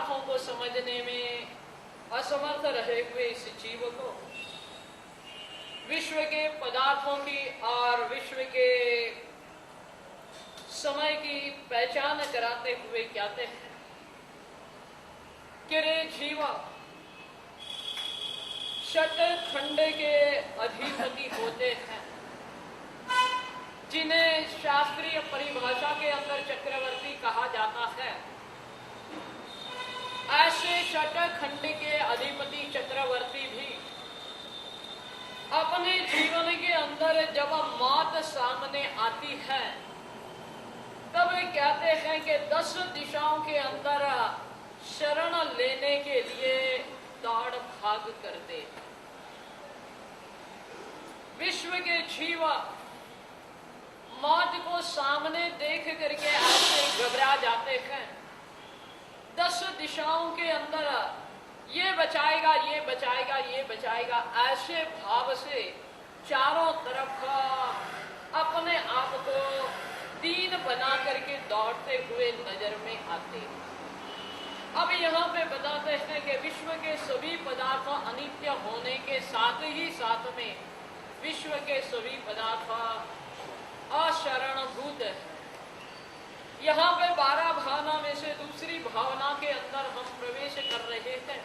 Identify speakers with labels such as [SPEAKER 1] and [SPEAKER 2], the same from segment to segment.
[SPEAKER 1] पदार्थों को समझने में असमर्थ रहे हुए इस जीव को विश्व के पदार्थों की और विश्व के समय की पहचान कराते हुए कहते हैं कि रे जीवा, षटखंड के अधिपति होते हैं जिन्हें शास्त्रीय परिभाषा के अंदर चक्रवर्ती कहा जाता है। ऐसे षटखंड के अधिपति चक्रवर्ती भी अपने जीवन के अंदर जब मौत सामने आती है तब कहते हैं कि 10 दिशाओं के अंदर शरण लेने के लिए दौड़ भाग करते। विश्व के जीव मौत को सामने देख करके ऐसे घबरा जाते हैं। 10 दिशाओं के अंदर ये बचाएगा, ये बचाएगा, ये बचाएगा, ऐसे भाव से चारों तरफ अपने आप को दीन बना करके दौड़ते हुए नजर में आते। अब यहाँ पे बताते हैं कि विश्व के सभी पदार्थ अनित्य होने के साथ ही साथ में विश्व के सभी पदार्थ अशरणभूत है। यहाँ पे 12 भावना में से दूसरी भावना के अंदर हम प्रवेश कर रहे हैं।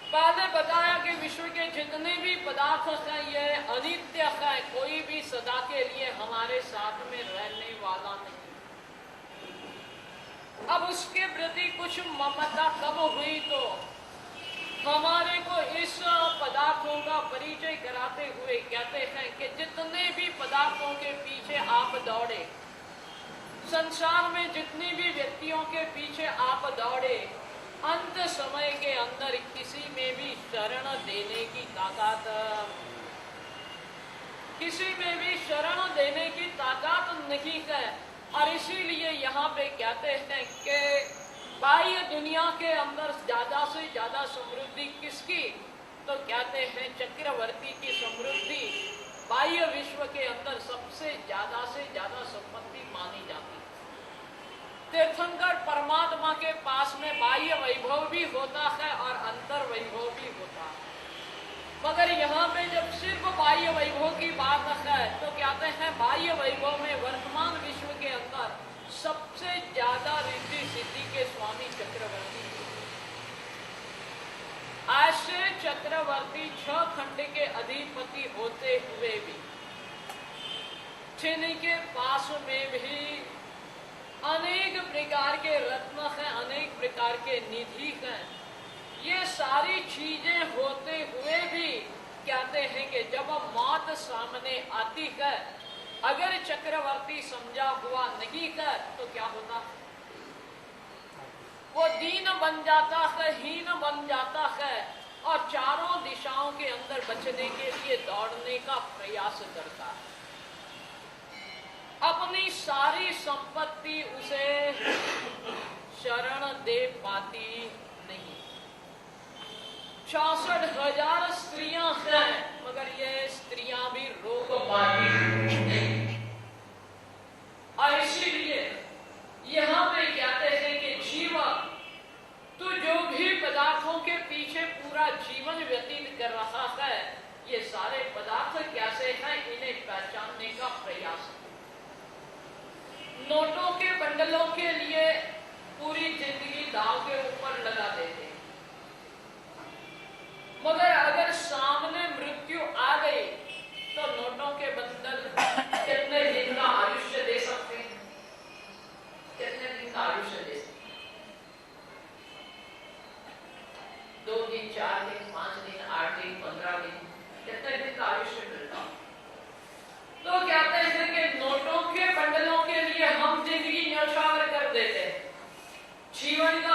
[SPEAKER 1] पहले बताया कि विश्व के जितने भी पदार्थ हैं ये अनित्य है, कोई भी सदा के लिए हमारे साथ में रहने वाला नहीं। अब उसके प्रति कुछ ममता कब हुई तो हमारे को इस पदार्थों का परिचय कराते हुए कहते हैं कि जितने भी पदार्थों के पीछे आप दौड़े, संसार में जितने भी व्यक्तियों के पीछे आप दौड़े, अंत समय के अंदर किसी में भी शरण देने की ताकत, किसी में भी शरण देने की ताकत नहीं है। और इसीलिए यहाँ पे कहते हैं कि बाह्य दुनिया के अंदर ज्यादा से ज्यादा समृद्धि किसकी, तो कहते हैं चक्रवर्ती की समृद्धि बाह्य विश्व के अंदर सबसे ज्यादा से ज्यादा संपत्ति मानी जाती है। तीर्थंकर परमात्मा के पास में बाह्य वैभव भी होता है और अंतर वैभव भी होता है, मगर यहाँ पे जब सिर्फ बाह्य वैभव की बात है तो कहते हैं बाह्य वैभव में वर्तमान विश्व के अंदर सबसे ज्यादा रिद्धि सिद्धि के स्वामी चक्रवर्ती। ऐसे चक्रवर्ती 6 खंड के अधिपति होते हुए भी जिनके पास में भी अनेक प्रकार के रत्न हैं, अनेक प्रकार के निधि हैं, ये सारी चीजें होते हुए भी कहते हैं कि जब मौत सामने आती है, अगर चक्रवर्ती समझा हुआ नहीं है तो क्या होता है, वो दीन बन जाता है, हीन बन जाता है और चारों दिशाओं के अंदर बचने के लिए दौड़ने का प्रयास करता है। अपनी सारी संपत्ति उसे शरण दे पाती नहीं। 64,000 स्त्रियां हैं मगर ये स्त्रियां भी रोक पाती नहीं। और इसीलिए यहाँ पे कहते हैं कि जीवा, तू जो भी पदार्थों के पीछे पूरा जीवन व्यतीत कर रहा है, ये सारे पदार्थ कैसे हैं इन्हें पहचानने का प्रयास। नोटों के बंडलों के लिए पूरी जिंदगी दांव के ऊपर लगा देते, मगर अगर सामने मृत्यु आ गई तो नोटों के बंडल कितने दिन का आयुष्य दे सकते हैं, कितने दिन का आयुष्य दे सकते हैं? 2 दिन, 4 दिन, 5 दिन, 8 दिन, 15 दिन, कितने दिन का आयुष्य मिलता? तो कहते हैं कि नोटों के बंडलों के लिए हम जिंदगी न्यौछावर कर देते हैं, जीवन का